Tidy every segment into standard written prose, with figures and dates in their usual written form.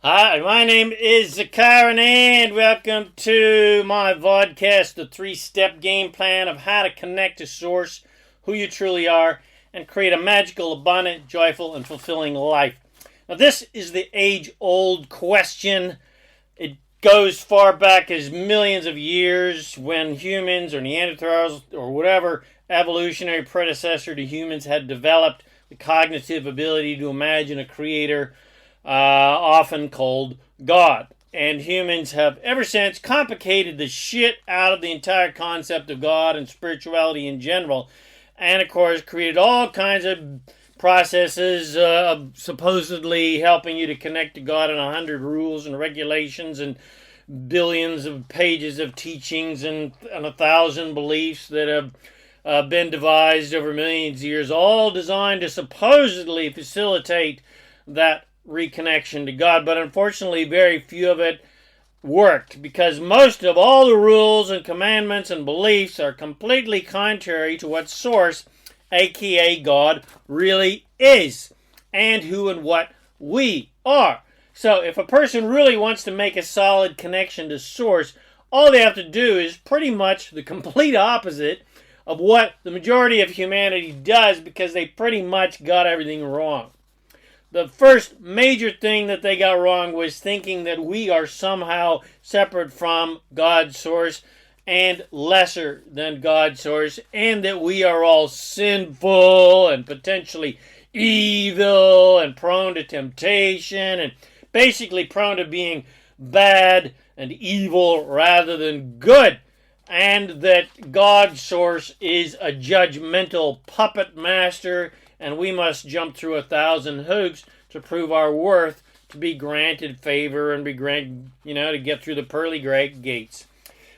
Hi, my name is ZaKaiRan, and welcome to my vodcast, the 3-step game plan of how to connect to Source, who you truly are, and create a magical, abundant, joyful, and fulfilling life. Now, this is the age-old question. It goes far back as millions of years when humans or Neanderthals or whatever evolutionary predecessor to humans had developed the cognitive ability to imagine a creator, often called God. And humans have ever since complicated the shit out of the entire concept of God and spirituality in general. And of course created all kinds of processes supposedly helping you to connect to God in 100 rules and regulations and billions of pages of teachings and 1,000 beliefs that have been devised over millions of years, all designed to supposedly facilitate that reconnection to God. But unfortunately, very few of it worked, because most of all the rules and commandments and beliefs are completely contrary to what Source, aka God, really is, and who and what we are. So if a person really wants to make a solid connection to Source, all they have to do is pretty much the complete opposite of what the majority of humanity does, because they pretty much got everything wrong. The first major thing that they got wrong was thinking that we are somehow separate from God's Source and lesser than God's Source, and that we are all sinful and potentially evil and prone to temptation and basically prone to being bad and evil rather than good, and that God's Source is a judgmental puppet master, and we must jump through 1,000 hoops to prove our worth, to be granted favor and be granted, to get through the pearly gates.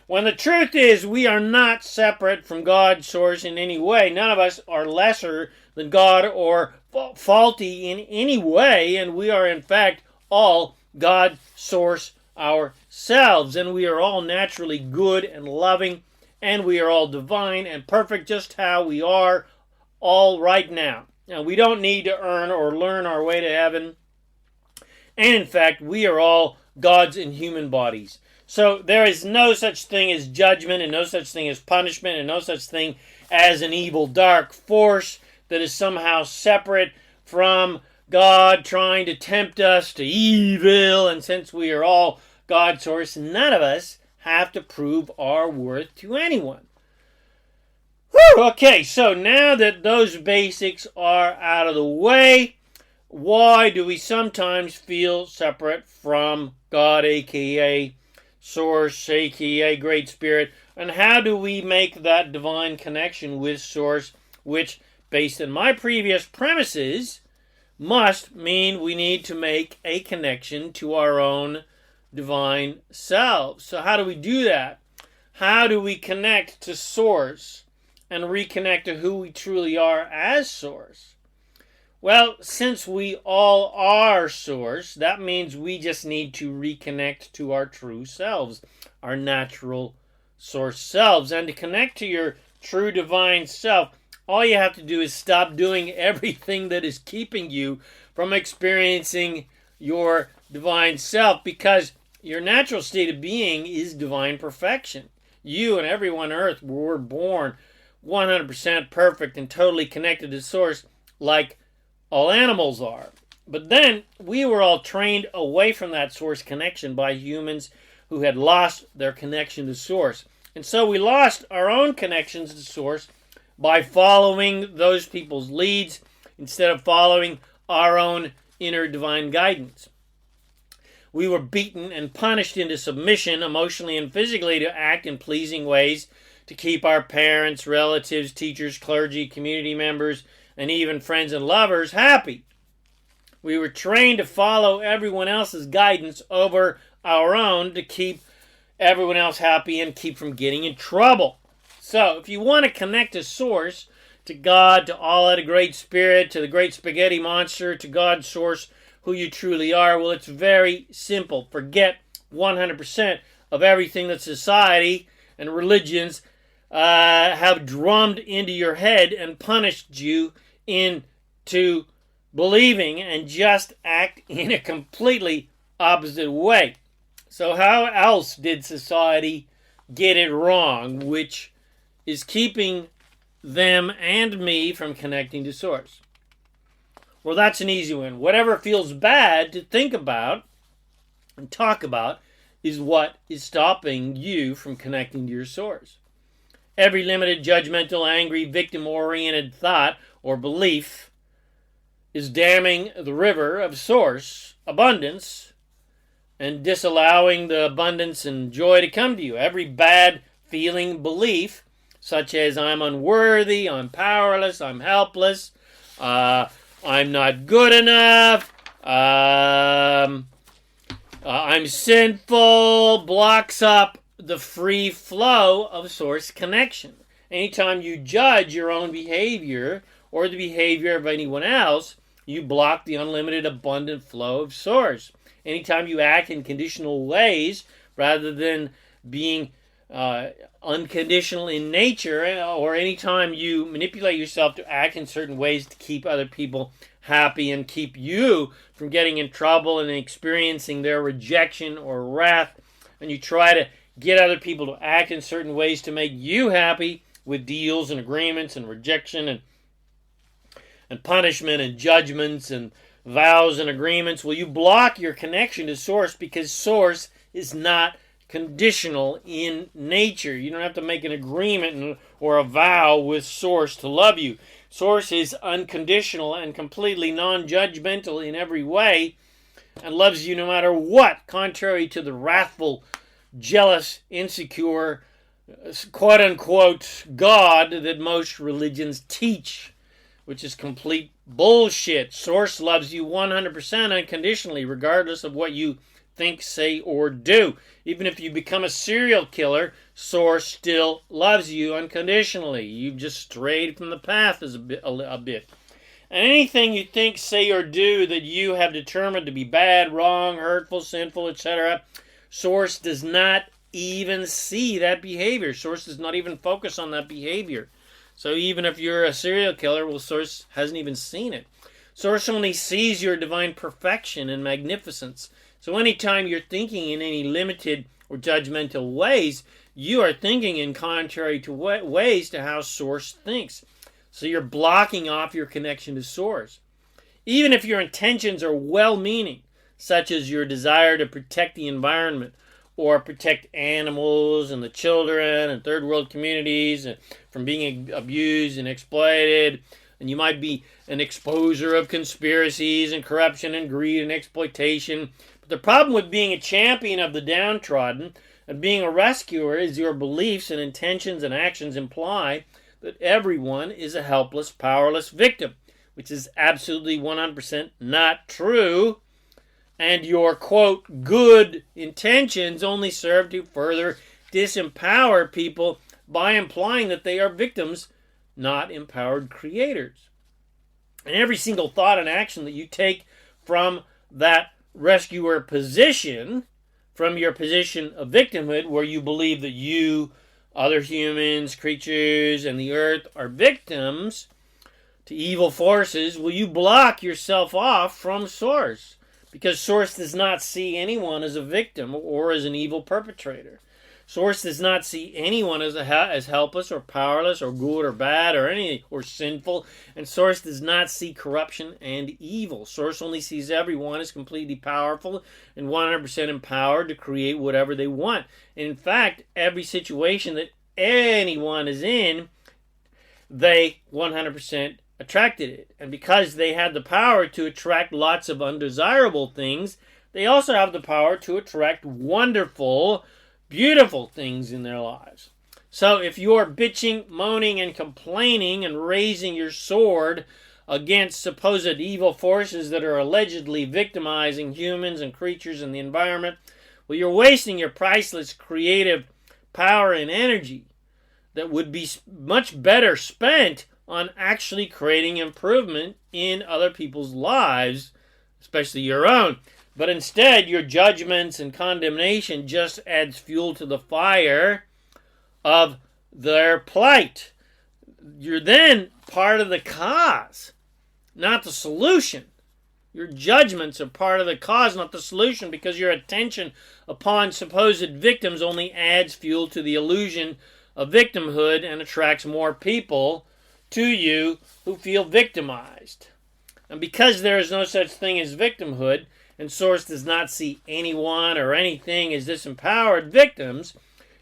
When the truth is, we are not separate from God's Source in any way. None of us are lesser than God or faulty in any way, and we are in fact all God's Source ourselves, and we are all naturally good and loving, and we are all divine and perfect just how we are all right now. Now, we don't need to earn or learn our way to heaven. And in fact, we are all gods in human bodies. So there is no such thing as judgment, and no such thing as punishment, and no such thing as an evil dark force that is somehow separate from God trying to tempt us to evil. And since we are all God's Source, none of us have to prove our worth to anyone. Whew, okay, so now that those basics are out of the way, why do we sometimes feel separate from God, aka Source, aka Great Spirit, and how do we make that divine connection with Source, which, based on my previous premises, must mean we need to make a connection to our own divine selves. So how do we do that? How do we connect to Source and reconnect to who we truly are as Source? Well, since we all are Source, that means we just need to reconnect to our true selves, our natural Source selves. And to connect to your true divine self, all you have to do is stop doing everything that is keeping you from experiencing your divine self, because your natural state of being is divine perfection. You and everyone on earth were born 100% perfect and totally connected to Source, like all animals are. But then we were all trained away from that Source connection by humans who had lost their connection to Source. And so we lost our own connections to Source by following those people's leads instead of following our own inner divine guidance. We were beaten and punished into submission emotionally and physically to act in pleasing ways to keep our parents, relatives, teachers, clergy, community members, and even friends and lovers happy. We were trained to follow everyone else's guidance over our own to keep everyone else happy and keep from getting in trouble. So, if you want to connect to Source, to God, to Allah, to Great Spirit, to the Great Spaghetti Monster, to God's Source, who you truly are, well, it's very simple. Forget 100% of everything that society and religions have drummed into your head and punished you into believing, and just act in a completely opposite way. So how else did society get it wrong, which is keeping them and me from connecting to Source? Well, that's an easy one. Whatever feels bad to think about and talk about is what is stopping you from connecting to your Source. Every limited, judgmental, angry, victim-oriented thought or belief is damming the river of Source abundance and disallowing the abundance and joy to come to you. Every bad feeling, belief, such as I'm unworthy, I'm powerless, I'm helpless, I'm not good enough, I'm sinful, blocks up the free flow of Source connection. Anytime you judge your own behavior or the behavior of anyone else, you block the unlimited abundant flow of Source. Anytime you act in conditional ways rather than being unconditional in nature, or anytime you manipulate yourself to act in certain ways to keep other people happy and keep you from getting in trouble and experiencing their rejection or wrath, and you try to get other people to act in certain ways to make you happy with deals and agreements and rejection and punishment and judgments and vows and agreements, well, you block your connection to Source, because Source is not conditional in nature. You don't have to make an agreement or a vow with Source to love you. Source is unconditional and completely non-judgmental in every way and loves you no matter what, contrary to the wrathful, jealous, insecure, quote-unquote God that most religions teach, which is complete bullshit. Source loves you 100% unconditionally, regardless of what you think, say, or do. Even if you become a serial killer, Source still loves you unconditionally. You've just strayed from the path a bit. And anything you think, say, or do that you have determined to be bad, wrong, hurtful, sinful, etc., Source does not even see that behavior. Source does not even focus on that behavior. So even if you're a serial killer, well, Source hasn't even seen it. Source only sees your divine perfection and magnificence. So anytime you're thinking in any limited or judgmental ways, you are thinking in contrary to ways to how Source thinks. So you're blocking off your connection to Source. Even if your intentions are well-meaning, such as your desire to protect the environment or protect animals and the children and third world communities from being abused and exploited, and you might be an exposer of conspiracies and corruption and greed and exploitation. But the problem with being a champion of the downtrodden and being a rescuer is your beliefs and intentions and actions imply that everyone is a helpless, powerless victim, which is absolutely 100% not true. And your, quote, good intentions only serve to further disempower people by implying that they are victims, not empowered creators. And every single thought and action that you take from that rescuer position, from your position of victimhood, where you believe that you, other humans, creatures, and the earth are victims to evil forces, will you block yourself off from Source? Because Source does not see anyone as a victim or as an evil perpetrator. Source does not see anyone as helpless or powerless or good or bad or sinful. And Source does not see corruption and evil. Source only sees everyone as completely powerful and 100% empowered to create whatever they want. In fact, every situation that anyone is in, they 100% attracted it. And because they had the power to attract lots of undesirable things, they also have the power to attract wonderful, beautiful things in their lives. So if you're bitching, moaning, and complaining and raising your sword against supposed evil forces that are allegedly victimizing humans and creatures and the environment, well, you're wasting your priceless creative power and energy that would be much better spent on actually creating improvement in other people's lives, especially your own. But instead, your judgments and condemnation just adds fuel to the fire of their plight. You're then part of the cause, not the solution. Your judgments are part of the cause, not the solution, because your attention upon supposed victims only adds fuel to the illusion of victimhood and attracts more people to you who feel victimized. And because there is no such thing as victimhood, and Source does not see anyone or anything as disempowered victims,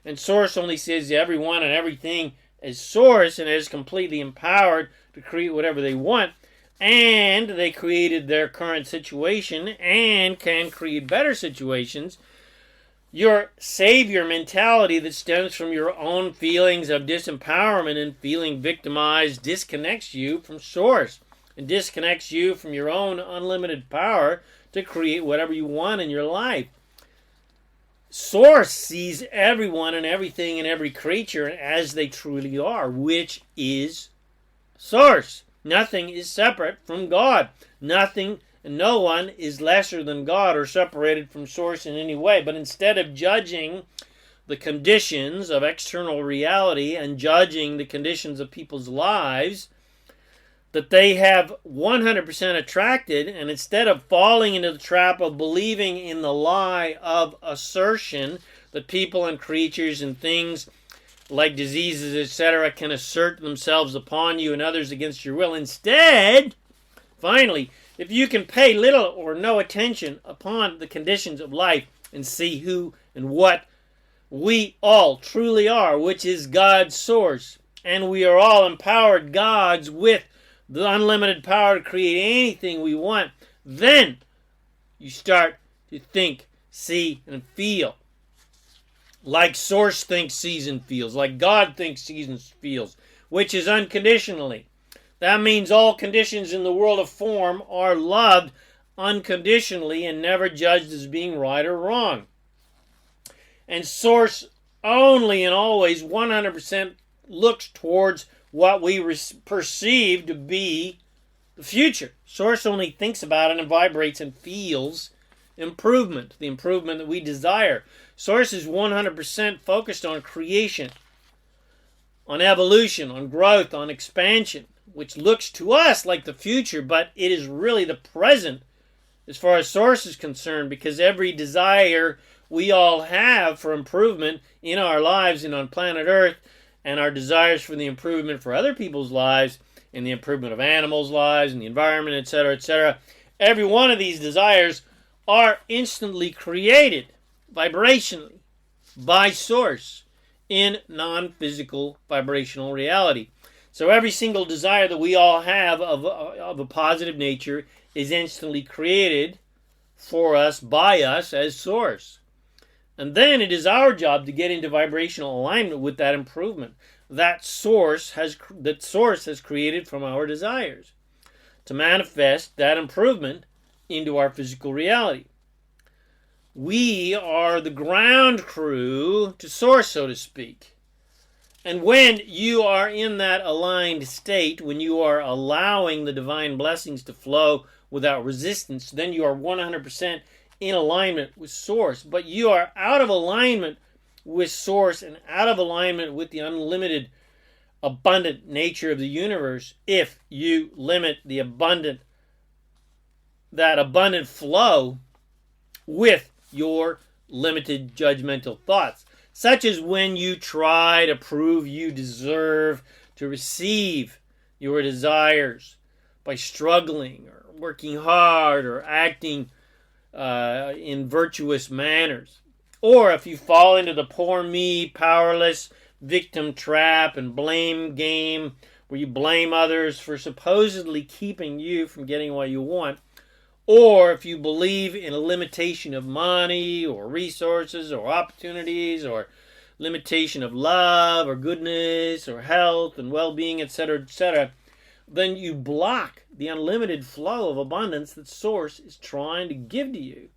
and Source only sees everyone and everything as Source and is completely empowered to create whatever they want, and they created their current situation and can create better situations, your savior mentality that stems from your own feelings of disempowerment and feeling victimized disconnects you from Source and disconnects you from your own unlimited power to create whatever you want in your life. Source sees everyone and everything and every creature as they truly are, which is Source. Nothing is separate from God. Nothing and no one is lesser than God or separated from Source in any way. But instead of judging the conditions of external reality and judging the conditions of people's lives that they have 100% attracted, and instead of falling into the trap of believing in the lie of assertion that people and creatures and things like diseases, etc., can assert themselves upon you and others against your will. Instead, finally, if you can pay little or no attention upon the conditions of life and see who and what we all truly are, which is God's Source, and we are all empowered gods with the unlimited power to create anything we want, then you start to think, see, and feel like Source thinks, sees, and feels, like God thinks, sees, and feels, which is unconditionally. That means all conditions in the world of form are loved unconditionally and never judged as being right or wrong. And Source only and always 100% looks towards what we perceive to be the future. Source only thinks about it and vibrates and feels improvement, the improvement that we desire. Source is 100% focused on creation, on evolution, on growth, on expansion, which looks to us like the future, but it is really the present as far as Source is concerned, because every desire we all have for improvement in our lives and on planet Earth, and our desires for the improvement for other people's lives, and the improvement of animals' lives, and the environment, etc., etc., every one of these desires are instantly created vibrationally by Source in non-physical vibrational reality. So every single desire that we all have of a positive nature is instantly created for us, by us, as Source. And then it is our job to get into vibrational alignment with that improvement that Source has created from our desires, to manifest that improvement into our physical reality. We are the ground crew to Source, so to speak. And when you are in that aligned state, when you are allowing the divine blessings to flow without resistance, then you are 100% in alignment with Source. But you are out of alignment with Source and out of alignment with the unlimited, abundant nature of the universe if you limit that abundant flow with your limited judgmental thoughts, such as when you try to prove you deserve to receive your desires by struggling or working hard or acting in virtuous manners. Or if you fall into the poor me, powerless victim trap and blame game, where you blame others for supposedly keeping you from getting what you want. Or if you believe in a limitation of money or resources or opportunities or limitation of love or goodness or health and well-being, etc., then you block the unlimited flow of abundance that Source is trying to give to you.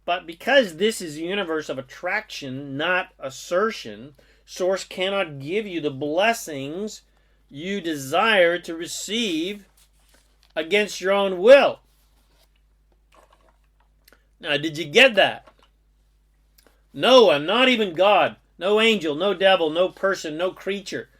But because this is a universe of attraction, not assertion, Source cannot give you the blessings you desire to receive against your own will. Now, did you get that? No one, not even God, no angel, no devil, no person, no creature,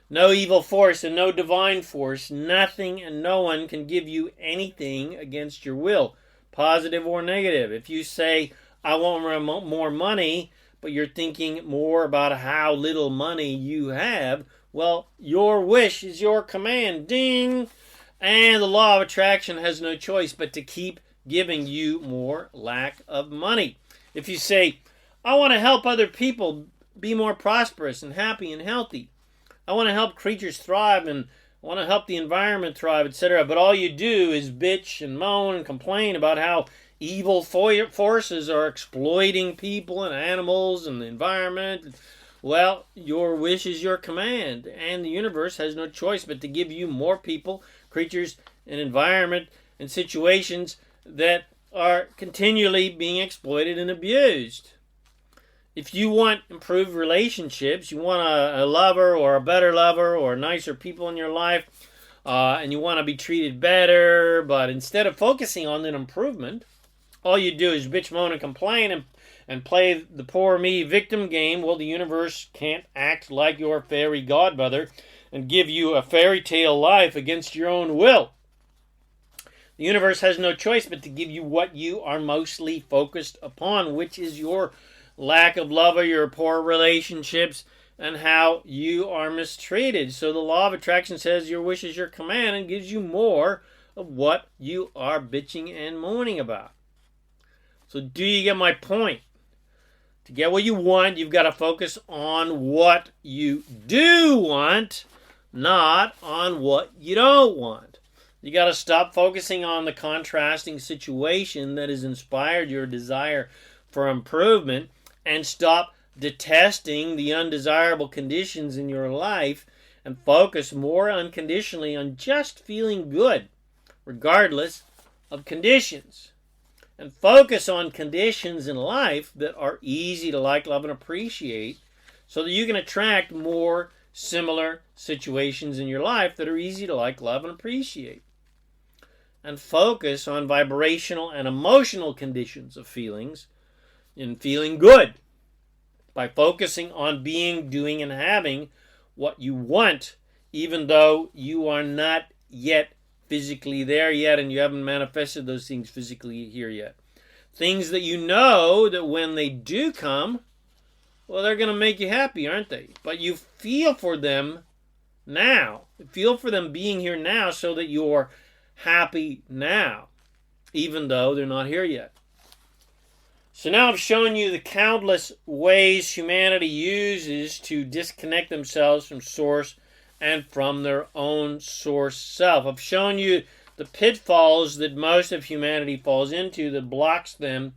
no evil force and no divine force, nothing and no one can give you anything against your will, positive or negative. If you say, I want more money, but you're thinking more about how little money you have, well, your wish is your command. Ding! And the law of attraction has no choice but to keep giving you more lack of money. If you say, I want to help other people be more prosperous and happy and healthy, I want to help creatures thrive and I want to help the environment thrive, etc., but all you do is bitch and moan and complain about how evil forces are exploiting people and animals and the environment, well, your wish is your command, and the universe has no choice but to give you more people, creatures, and environment and situations that are continually being exploited and abused. If you want improved relationships, you want a lover or a better lover or nicer people in your life, and you want to be treated better, but instead of focusing on an improvement, all you do is bitch, moan, and complain and play the poor me victim game. Well, the universe can't act like your fairy godmother and give you a fairy tale life against your own will. The universe has no choice but to give you what you are mostly focused upon, which is your lack of love or your poor relationships and how you are mistreated. So the law of attraction says your wish is your command and gives you more of what you are bitching and moaning about. So do you get my point? To get what you want, you've got to focus on what you do want, not on what you don't want. You got to stop focusing on the contrasting situation that has inspired your desire for improvement and stop detesting the undesirable conditions in your life and focus more unconditionally on just feeling good, regardless of conditions. And focus on conditions in life that are easy to like, love, and appreciate so that you can attract more similar situations in your life that are easy to like, love, and appreciate. And focus on vibrational and emotional conditions of feelings and feeling good by focusing on being, doing, and having what you want, even though you are not yet physically there yet and you haven't manifested those things physically here yet. Things that you know that when they do come, well, they're going to make you happy, aren't they? But you feel for them now. You feel for them being here now so that you're happy now, even though they're not here yet. So now I've shown you the countless ways humanity uses to disconnect themselves from source and from their own source self. I've shown you the pitfalls that most of humanity falls into that blocks them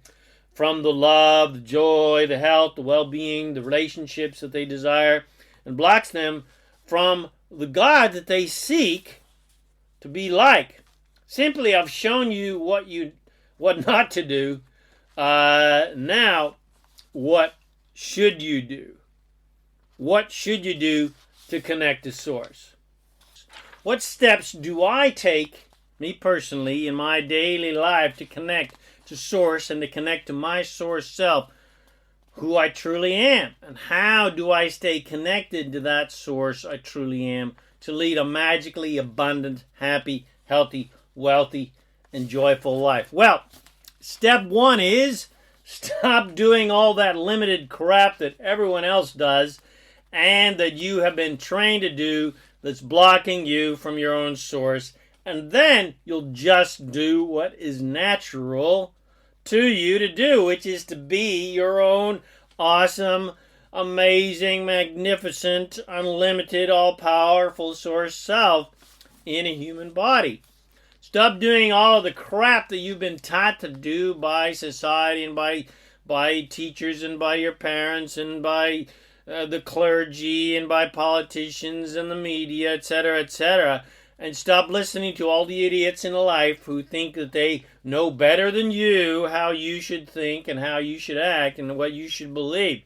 from the love, the joy, the health, the well-being, the relationships that they desire, and blocks them from the God that they seek to be like. Simply, I've shown you what not to do. Now, what should you do? What should you do to connect to source? What steps do I take, me personally, in my daily life to connect to source and to connect to my source self, who I truly am? And how do I stay connected to that source I truly am to lead a magically abundant, happy, healthy, wealthy, and joyful life? Well, step one is stop doing all that limited crap that everyone else does and that you have been trained to do that's blocking you from your own source. And then you'll just do what is natural to you to do, which is to be your own awesome, amazing, magnificent, unlimited, all-powerful source self in a human body. Stop doing all the crap that you've been taught to do by society and by teachers and by your parents and by the clergy and by politicians and the media, etc., etc., and stop listening to all the idiots in life who think that they know better than you how you should think and how you should act and what you should believe.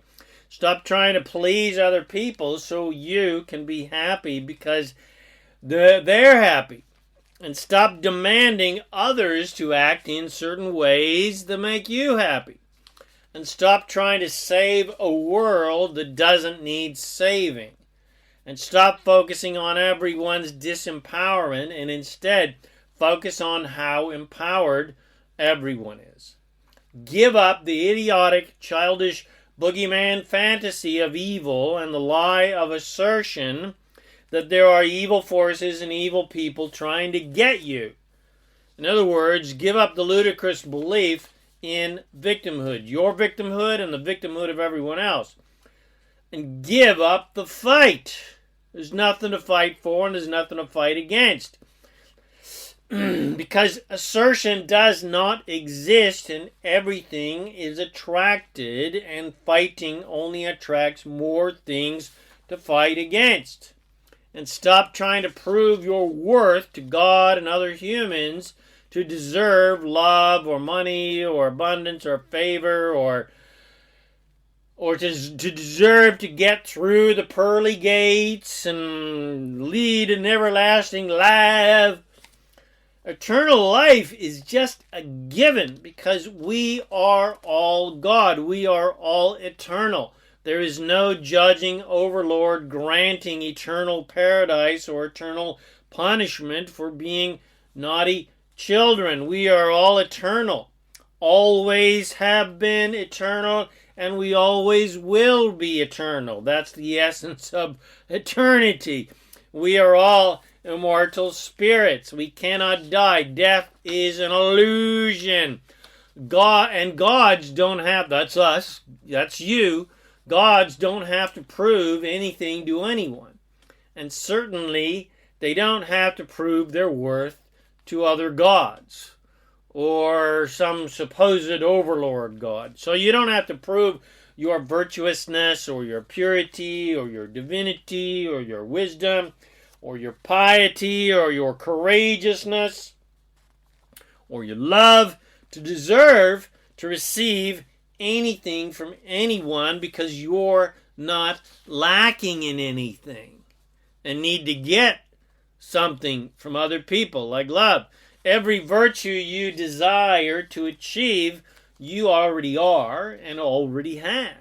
Stop trying to please other people so you can be happy because they're happy. And stop demanding others to act in certain ways that make you happy. And stop trying to save a world that doesn't need saving. and stop focusing on everyone's disempowerment and instead focus on how empowered everyone is. Give up the idiotic, childish boogeyman fantasy of evil and the lie of assertion that there are evil forces and evil people trying to get you. In other words, give up the ludicrous belief in victimhood, your victimhood and the victimhood of everyone else. And give up the fight. There's nothing to fight for and there's nothing to fight against. Because assertion does not exist and everything is attracted, and fighting only attracts more things to fight against. And stop trying to prove your worth to God and other humans to deserve love or money or abundance or favor or to deserve to get through the pearly gates and lead an everlasting life. Eternal life is just a given because we are all God. We are all eternal. There is no judging overlord granting eternal paradise or eternal punishment for being naughty children. We are all eternal. Always have been eternal, and we always will be eternal. That's the essence of eternity. We are all immortal spirits. We cannot die. Death is an illusion. Gods don't have, that's us, that's you. Gods don't have to prove anything to anyone. And certainly they don't have to prove their worth to other gods or some supposed overlord god. So you don't have to prove your virtuousness or your purity or your divinity or your wisdom or your piety, or your courageousness, or your love to deserve to receive anything from anyone, because you're not lacking in anything and need to get something from other people, like love. Every virtue you desire to achieve, you already are and already have.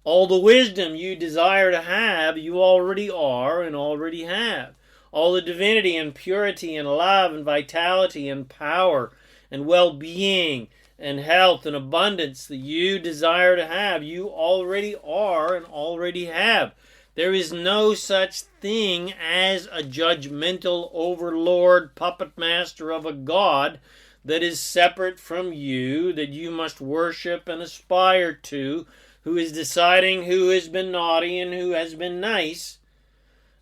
All the wisdom you desire to have, you already are and already have. All the divinity and purity and love and vitality and power and well-being and health and abundance that you desire to have, you already are and already have. There is no such thing as a judgmental overlord, puppet master of a god that is separate from you, that you must worship and aspire to, who is deciding who has been naughty and who has been nice,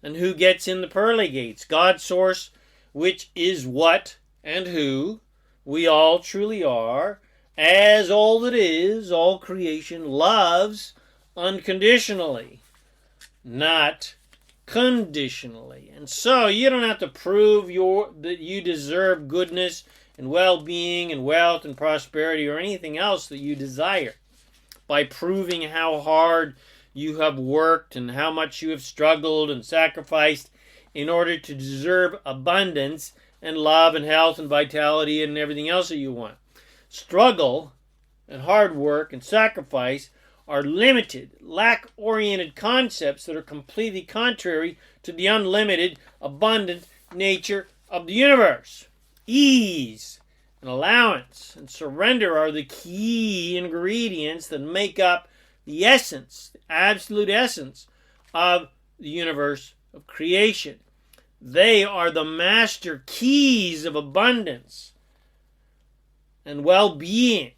and who gets in the pearly gates. God's source, which is what and who we all truly are, as all that is, all creation, loves unconditionally, not conditionally. And so you don't have to prove that you deserve goodness and well-being and wealth and prosperity or anything else that you desire by proving how hard you have worked and how much you have struggled and sacrificed in order to deserve abundance and love and health and vitality and everything else that you want. Struggle and hard work and sacrifice are limited, lack-oriented concepts that are completely contrary to the unlimited, abundant nature of the universe. Ease and allowance and surrender are the key ingredients that make up the essence, the absolute essence of the universe of creation. They are the master keys of abundance and well-being.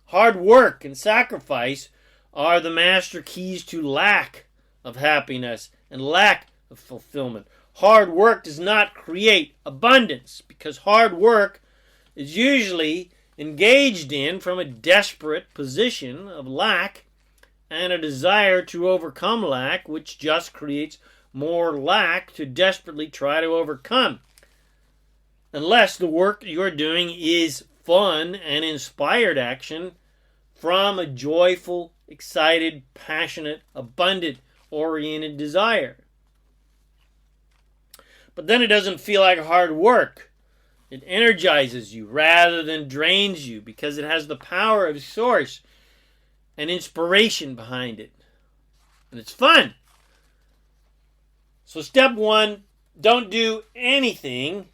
Hard work and sacrifice are the master keys to lack of happiness and lack of fulfillment. Hard work does not create abundance because hard work is usually engaged in from a desperate position of lack and a desire to overcome lack, which just creates more lack to desperately try to overcome. Unless the work you're doing is fun and inspired action from a joyful, excited, passionate, abundant-oriented desire. But then it doesn't feel like hard work. It energizes you rather than drains you because it has the power of source and inspiration behind it. And it's fun. So step one, don't do anything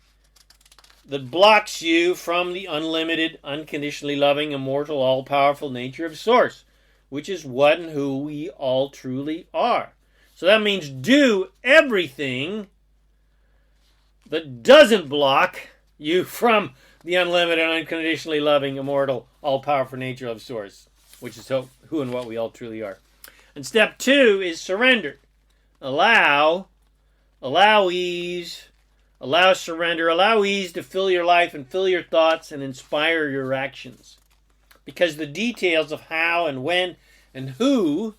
that blocks you from the unlimited, unconditionally loving, immortal, all-powerful nature of Source, which is what and who we all truly are. So that means do everything that doesn't block you from the unlimited, unconditionally loving, immortal, all-powerful nature of Source, which is who and what we all truly are. And step two is surrender. Allow ease, allow surrender, allow ease to fill your life and fill your thoughts and inspire your actions. Because the details of how and when and who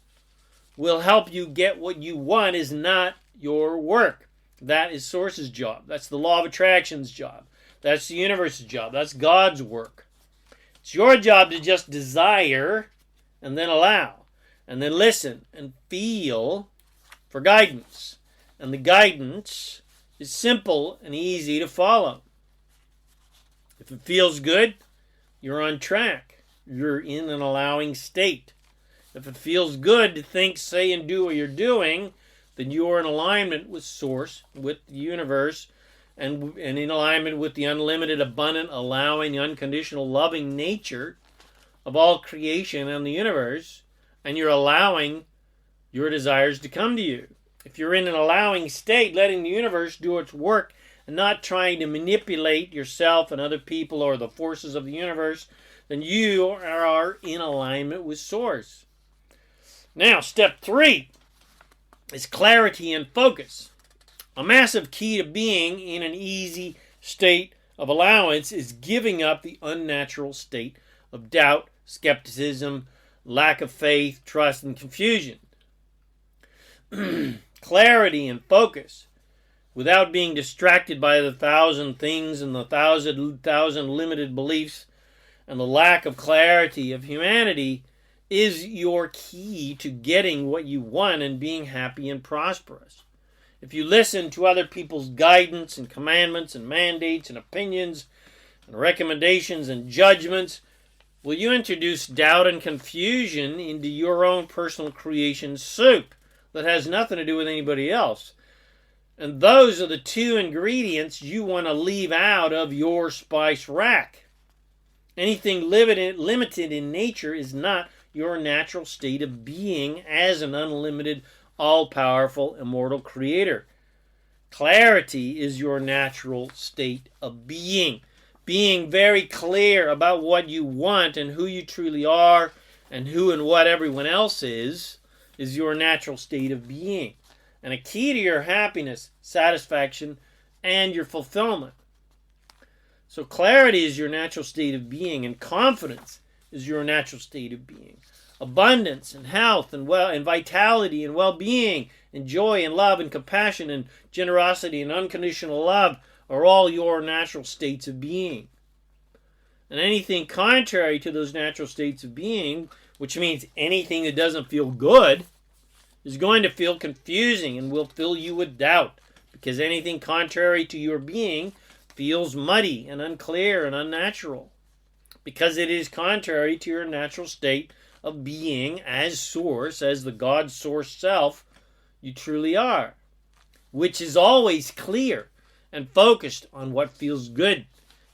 will help you get what you want is not your work. That is Source's job. That's the law of attraction's job. That's the universe's job. That's God's work. It's your job to just desire and then allow and then listen and feel for guidance. And the guidance is simple and easy to follow. If it feels good, you're on track. You're in an allowing state. If it feels good to think, say, and do what you're doing, then you are in alignment with Source, with the universe, and in alignment with the unlimited, abundant, allowing, unconditional, loving nature of all creation and the universe, and you're allowing your desires to come to you. If you're in an allowing state, letting the universe do its work and not trying to manipulate yourself and other people or the forces of the universe, then you are in alignment with Source. Now, step three is clarity and focus. A massive key to being in an easy state of allowance is giving up the unnatural state of doubt, skepticism, lack of faith, trust, and confusion. Clarity and focus, without being distracted by the thousand things and the thousand limited beliefs and the lack of clarity of humanity, is your key to getting what you want and being happy and prosperous. If you listen to other people's guidance and commandments and mandates and opinions and recommendations and judgments, will you introduce doubt and confusion into your own personal creation soup that has nothing to do with anybody else? And those are the two ingredients you want to leave out of your spice rack. Anything limited in nature is not your natural state of being as an unlimited, all-powerful, immortal creator. Clarity is your natural state of being. Being very clear about what you want and who you truly are and who and what everyone else is your natural state of being. And a key to your happiness, satisfaction, and your fulfillment. So clarity is your natural state of being, and confidence is your natural state of being. Abundance and health and vitality and well-being and joy and love and compassion and generosity and unconditional love are all your natural states of being. And anything contrary to those natural states of being, which means anything that doesn't feel good, is going to feel confusing and will fill you with doubt, because anything contrary to your being feels muddy and unclear and unnatural, because it is contrary to your natural state of being as Source, as the God Source self you truly are, which is always clear and focused on what feels good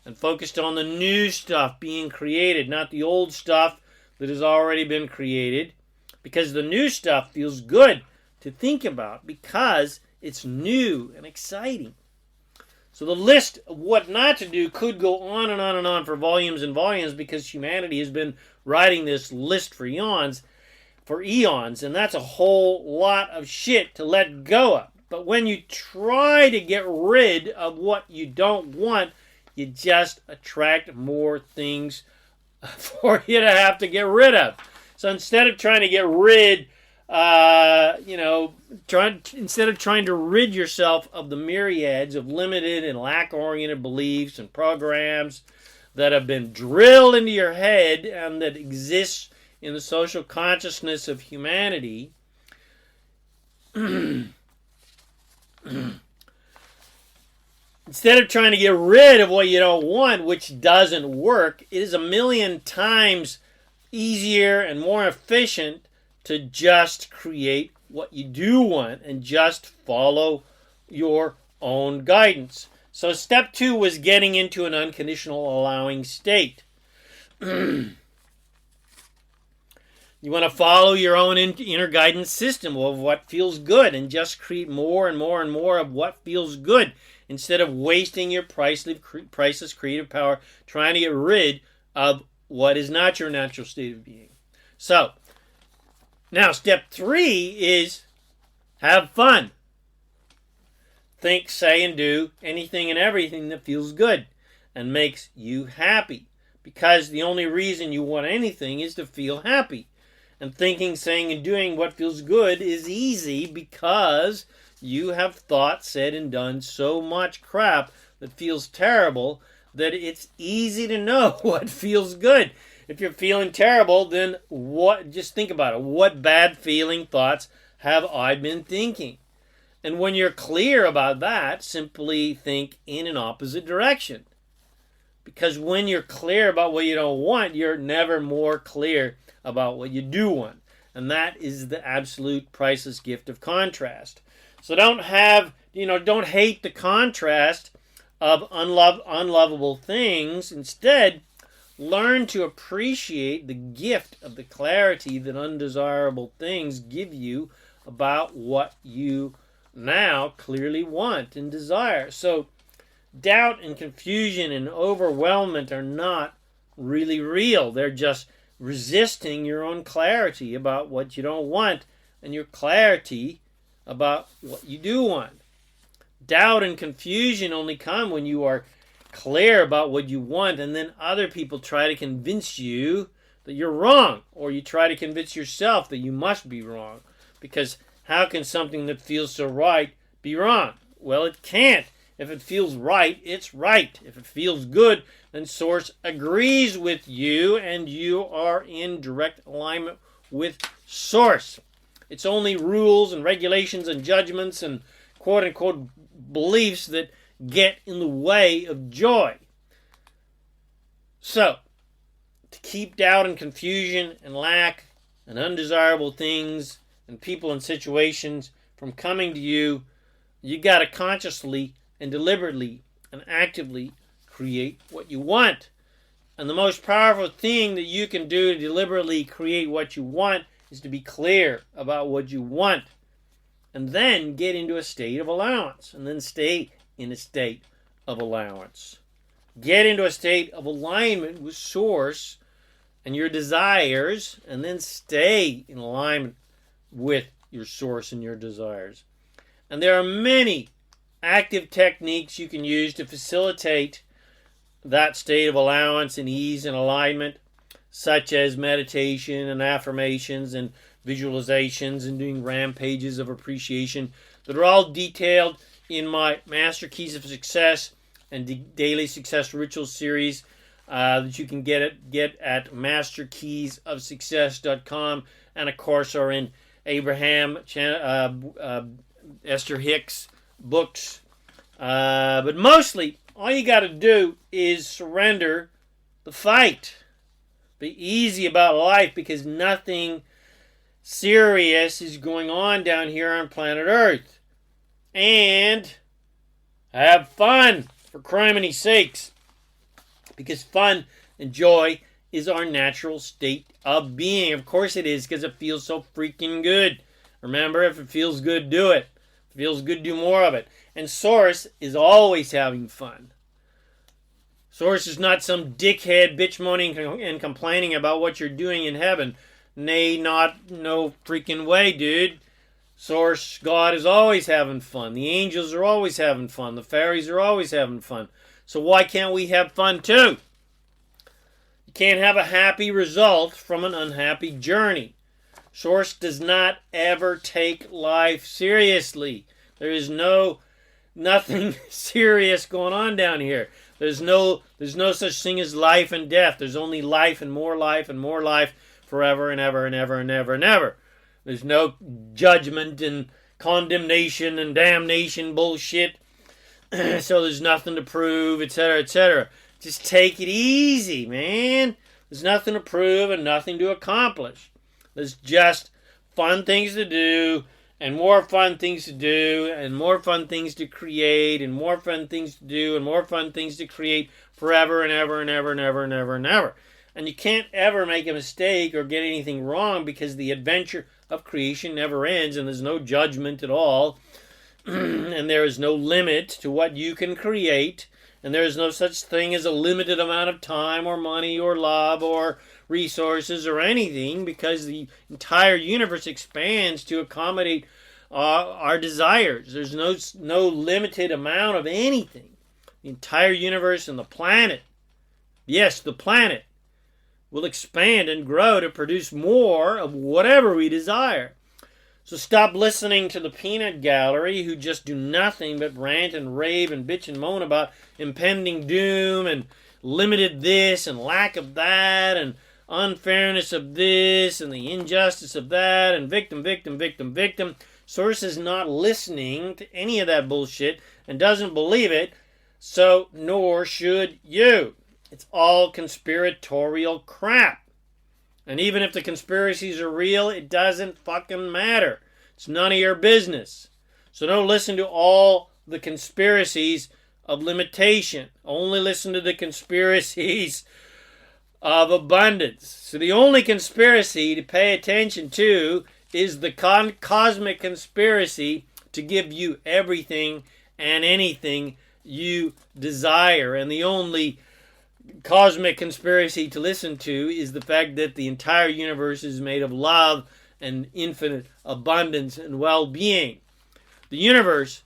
and focused on the new stuff being created, not the old stuff that has already been created, because the new stuff feels good to think about because it's new and exciting. So the list of what not to do could go on and on and on for volumes and volumes, because humanity has been writing this list for eons, and that's a whole lot of shit to let go of. But when you try to get rid of what you don't want, you just attract more things for you to have to get rid of. So instead of trying to get rid, instead of trying to rid yourself of the myriads of limited and lack-oriented beliefs and programs that have been drilled into your head and that exist in the social consciousness of humanity, instead of trying to get rid of what you don't want, which doesn't work, it is a million times easier and more efficient to just create what you do want and just follow your own guidance. So step 2 was getting into an unconditional allowing state. You want to follow your own inner guidance system of what feels good and just create more and more and more of what feels good instead of wasting your priceless creative power trying to get rid of what is not your natural state of being. So, now step 3 is have fun. Think, say, and do anything and everything that feels good and makes you happy. Because the only reason you want anything is to feel happy. And thinking, saying, and doing what feels good is easy because you have thought, said, and done so much crap that feels terrible that it's easy to know what feels good. If you're feeling terrible, then what? Just think about it. What bad feeling thoughts have I been thinking? And when you're clear about that, simply think in an opposite direction. Because when you're clear about what you don't want, you're never more clear about what you do want. And that is the absolute priceless gift of contrast. So don't hate the contrast of unlovable things. Instead, learn to appreciate the gift of the clarity that undesirable things give you about what you now clearly want and desire. So doubt and confusion and overwhelmment are not really real. They're just resisting your own clarity about what you don't want and your clarity about what you do want. Doubt and confusion only come when you are clear about what you want and then other people try to convince you that you're wrong, or you try to convince yourself that you must be wrong. Because how can something that feels so right be wrong? Well, it can't. If it feels right, it's right. If it feels good, then Source agrees with you and you are in direct alignment with Source. It's only rules and regulations and judgments and quote-unquote beliefs that get in the way of joy. So, to keep doubt and confusion and lack and undesirable things and people and situations from coming to you, you got to consciously and deliberately and actively create what you want. And the most powerful thing that you can do to deliberately create what you want is to be clear about what you want. And then get into a state of allowance. And then stay in a state of allowance. Get into a state of alignment with Source and your desires. And then stay in alignment with your Source and your desires. And there are many active techniques you can use to facilitate that state of allowance and ease and alignment, such as meditation and affirmations and visualizations and doing rampages of appreciation that are all detailed in my Master Keys of Success and Daily Success Rituals series that you can get at masterkeysofsuccess.com, and of course are in Abraham Esther Hicks books. But mostly, all you got to do is surrender the fight. Be easy about life because nothing serious is going on down here on planet Earth. And have fun, for criminy sakes. Because fun and joy is our natural state of being. Of course it is, because it feels so freaking good. Remember, if it feels good, do it. If it feels good, do more of it. And Source is always having fun. Source is not some dickhead bitch moaning and complaining about what you're doing in heaven. Nay, not no freaking way, dude. Source, God is always having fun. The angels are always having fun. The fairies are always having fun. So why can't we have fun too? You can't have a happy result from an unhappy journey. Source does not ever take life seriously. There is nothing serious going on down here. There's no such thing as life and death. There's only life and more life forever and ever and ever and ever and ever. There's no judgment and condemnation and damnation bullshit. So there's nothing to prove, etc., etc. Just take it easy, man. There's nothing to prove and nothing to accomplish. There's just fun things to do and more fun things to do, and more fun things to create, and more fun things to do, and more fun things to create forever and ever and ever and ever and ever and ever. And you can't ever make a mistake or get anything wrong, because the adventure of creation never ends, and there's no judgment at all, and there is no limit to what you can create, and there is no such thing as a limited amount of time or money or love or resources or anything, because the entire universe expands to accommodate our desires. There's no limited amount of anything. The entire universe and the planet, yes, the planet, will expand and grow to produce more of whatever we desire. So stop listening to the peanut gallery, who just do nothing but rant and rave and bitch and moan about impending doom and limited this and lack of that and unfairness of this and the injustice of that and victim, victim, victim, victim. Source is not listening to any of that bullshit and doesn't believe it, so nor should you. It's all conspiratorial crap. And even if the conspiracies are real, it doesn't fucking matter. It's none of your business. So don't listen to all the conspiracies of limitation. Only listen to the conspiracies of abundance. So the only conspiracy to pay attention to is the cosmic conspiracy to give you everything and anything you desire. And the only cosmic conspiracy to listen to is the fact that the entire universe is made of love and infinite abundance and well-being. The universe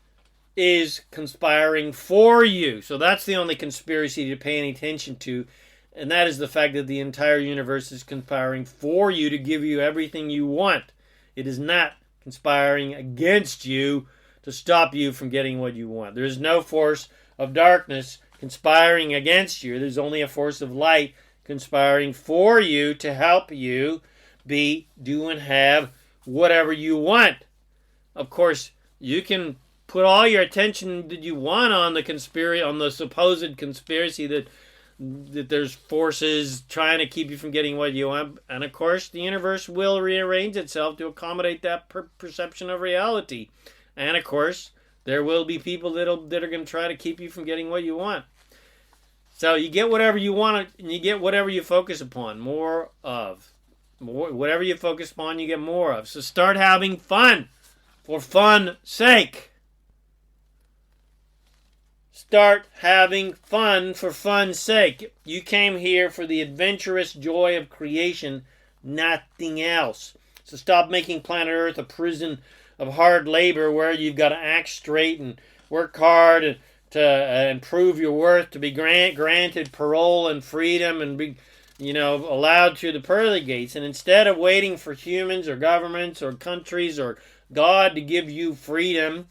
is conspiring for you. So that's the only conspiracy to pay any attention to, and that is the fact that the entire universe is conspiring for you to give you everything you want. It is not conspiring against you to stop you from getting what you want. There is no force of darkness conspiring against you. There's only a force of light conspiring for you to help you be, do, and have whatever you want. Of course, you can put all your attention that you want on the supposed conspiracy that there's forces trying to keep you from getting what you want. And of course, the universe will rearrange itself to accommodate that perception of reality. And of course, there will be people that are going to try to keep you from getting what you want. So you get whatever you want, and you get whatever you focus upon. More of. Whatever you focus upon, you get more of. So start having fun for fun's sake. Start having fun for fun's sake. You came here for the adventurous joy of creation, nothing else. So stop making planet Earth a prison of hard labor where you've got to act straight and work hard to improve your worth, to be granted parole and freedom and be, allowed through the pearly gates. And instead of waiting for humans or governments or countries or God to give you freedom,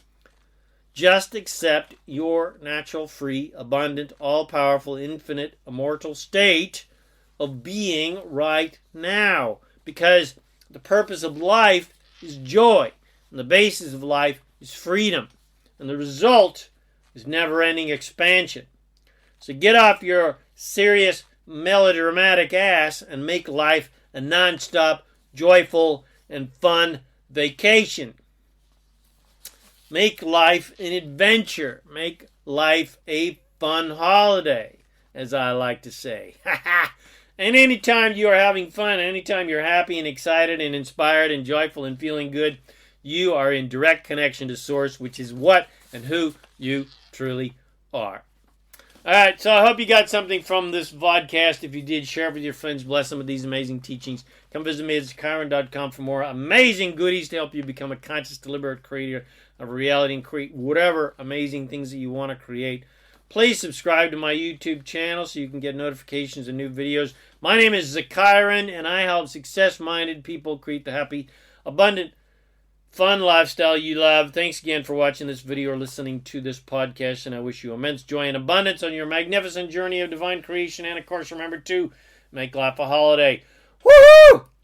just accept your natural, free, abundant, all-powerful, infinite, immortal state of being right now. Because the purpose of life is joy. And the basis of life is freedom. And the result is never-ending expansion. So get off your serious, melodramatic ass and make life a non-stop, joyful, and fun vacation. Make life an adventure. Make life a fun holiday, as I like to say. And anytime you are having fun, anytime you're happy and excited and inspired and joyful and feeling good, you are in direct connection to Source, which is what and who you truly are. All right, so I hope you got something from this vodcast. If you did, share it with your friends. Bless them with these amazing teachings. Come visit me at ZaKaiRan.com for more amazing goodies to help you become a conscious, deliberate creator of reality and create whatever amazing things that you want to create. Please subscribe to my YouTube channel so you can get notifications of new videos. My name is ZaKaiRan, and I help success-minded people create the happy, abundant, fun lifestyle you love. Thanks again for watching this video or listening to this podcast, and I wish you immense joy and abundance on your magnificent journey of divine creation. And, of course, remember to make life a holiday. Woohoo!